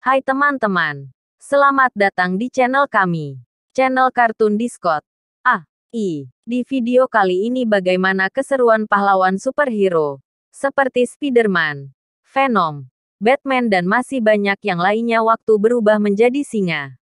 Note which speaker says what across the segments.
Speaker 1: Hai teman-teman, selamat datang di channel kami, channel Kartun Discord. Di video kali ini bagaimana keseruan pahlawan superhero, seperti Spider-Man, Venom, Batman dan masih banyak yang lainnya waktu berubah menjadi singa.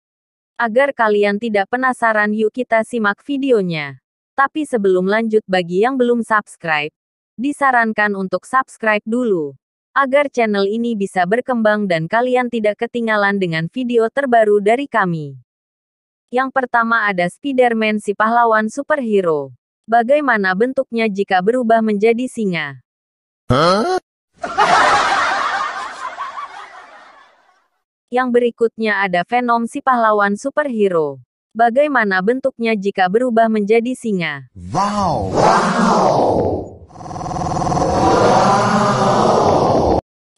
Speaker 1: Agar kalian tidak penasaran, yuk kita simak videonya. Tapi sebelum lanjut, bagi yang belum subscribe, disarankan untuk subscribe dulu, agar channel ini bisa berkembang dan kalian tidak ketinggalan dengan video terbaru dari kami. Yang pertama ada Spider-Man, si pahlawan superhero. Bagaimana bentuknya jika berubah menjadi singa? Yang berikutnya ada Venom, si pahlawan superhero. Bagaimana bentuknya jika berubah menjadi singa?
Speaker 2: Wow!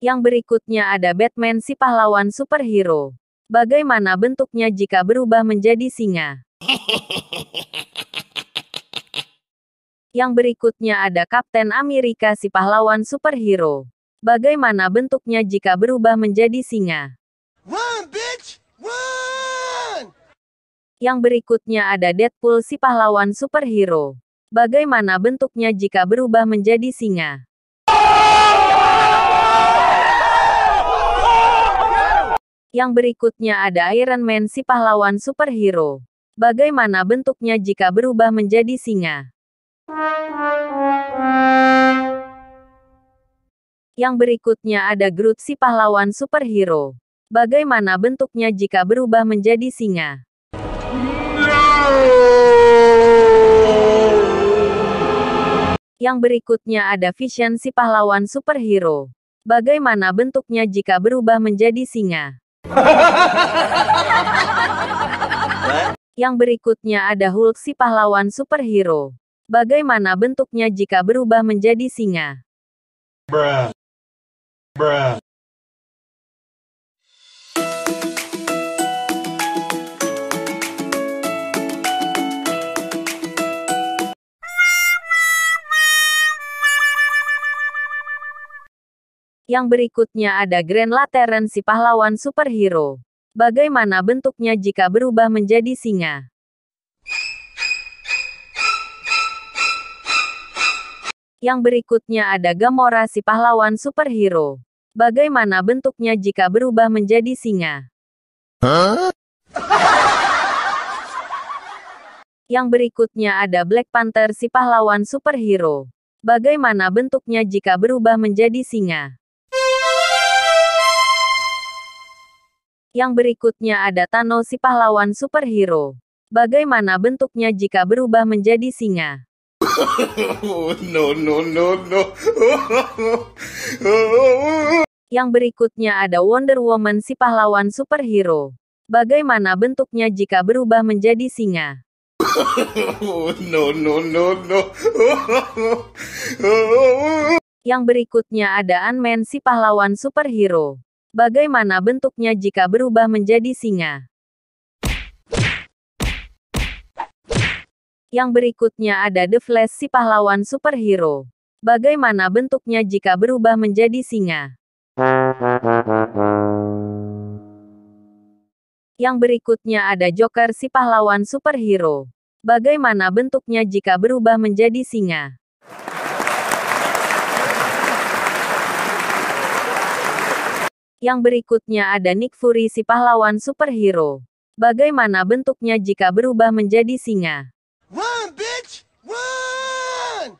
Speaker 1: Yang berikutnya ada Batman, si pahlawan superhero. Bagaimana bentuknya jika berubah menjadi singa? Yang berikutnya ada Kapten Amerika, si pahlawan superhero. Bagaimana bentuknya jika berubah menjadi singa?
Speaker 2: Run, bitch! Run!
Speaker 1: Yang berikutnya ada Deadpool, si pahlawan superhero. Bagaimana bentuknya jika berubah menjadi singa? Yang berikutnya ada Iron Man, si pahlawan superhero. Bagaimana bentuknya jika berubah menjadi singa? Yang berikutnya ada Groot, si pahlawan superhero. Bagaimana bentuknya jika berubah menjadi singa? Yang berikutnya ada Vision, si pahlawan superhero. Bagaimana bentuknya jika berubah menjadi singa? Yang berikutnya ada Hulk, si pahlawan superhero. Bagaimana bentuknya jika berubah menjadi singa? Yang berikutnya ada Green Lantern, si pahlawan superhero. Bagaimana bentuknya jika berubah menjadi singa? Yang berikutnya ada Gamora, si pahlawan superhero. Bagaimana bentuknya jika berubah menjadi singa? Yang berikutnya ada Black Panther, si pahlawan superhero. Bagaimana bentuknya jika berubah menjadi singa? Yang berikutnya ada Thanos, si pahlawan superhero. Bagaimana bentuknya jika berubah menjadi singa?
Speaker 2: No.
Speaker 1: Yang berikutnya ada Wonder Woman, si pahlawan superhero. Bagaimana bentuknya jika berubah menjadi singa?
Speaker 2: No.
Speaker 1: Yang berikutnya ada Ant-Man, si pahlawan superhero. Bagaimana bentuknya jika berubah menjadi singa? Yang berikutnya ada The Flash, si pahlawan superhero. Bagaimana bentuknya jika berubah menjadi singa? Yang berikutnya ada Joker, si pahlawan superhero. Bagaimana bentuknya jika berubah menjadi singa? Yang berikutnya ada Nick Fury, si pahlawan superhero. Bagaimana bentuknya jika berubah menjadi singa?
Speaker 2: Run, bitch! Run!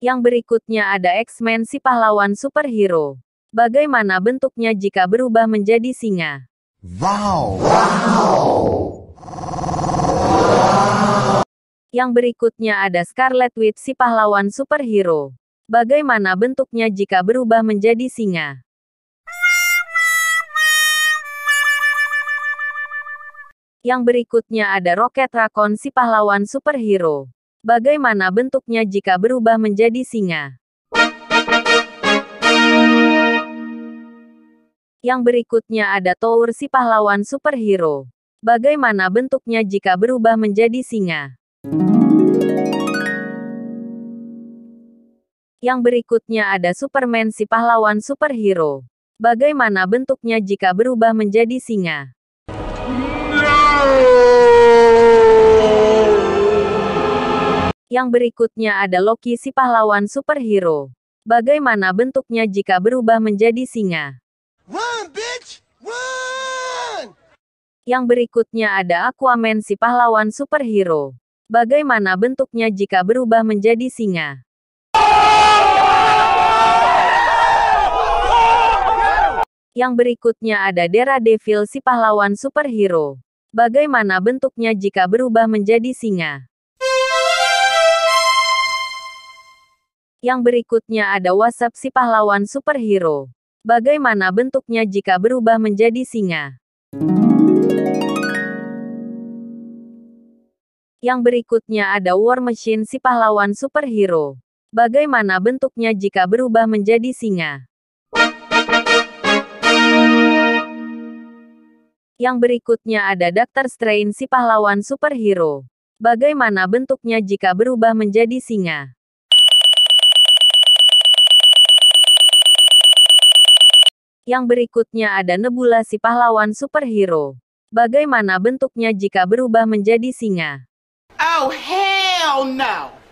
Speaker 1: Yang berikutnya ada X-Men, si pahlawan superhero. Bagaimana bentuknya jika berubah menjadi singa?
Speaker 2: Wow!
Speaker 1: Yang berikutnya ada Scarlet Witch, si pahlawan superhero. Bagaimana bentuknya jika berubah menjadi singa? Yang berikutnya ada Rocket Raccoon, si pahlawan superhero. Bagaimana bentuknya jika berubah menjadi singa? Yang berikutnya ada Thor, si pahlawan superhero. Bagaimana bentuknya jika berubah menjadi singa? Yang berikutnya ada Superman, si pahlawan superhero. Bagaimana bentuknya jika berubah menjadi singa? Yang berikutnya ada Loki si pahlawan superhero. Bagaimana bentuknya jika berubah menjadi singa?
Speaker 2: Run, bitch! Run!
Speaker 1: Yang berikutnya ada Aquaman si pahlawan superhero. Bagaimana bentuknya jika berubah menjadi singa? Yang berikutnya ada Daredevil si pahlawan superhero. Bagaimana bentuknya jika berubah menjadi singa? Yang berikutnya ada Wasp si pahlawan superhero. Bagaimana bentuknya jika berubah menjadi singa? Yang berikutnya ada War Machine si pahlawan superhero. Bagaimana bentuknya jika berubah menjadi singa? Yang berikutnya ada Doctor Strange si pahlawan superhero. Bagaimana bentuknya jika berubah menjadi singa? Yang berikutnya ada Nebula si pahlawan superhero. Bagaimana bentuknya jika berubah menjadi singa?
Speaker 2: Oh, hell no!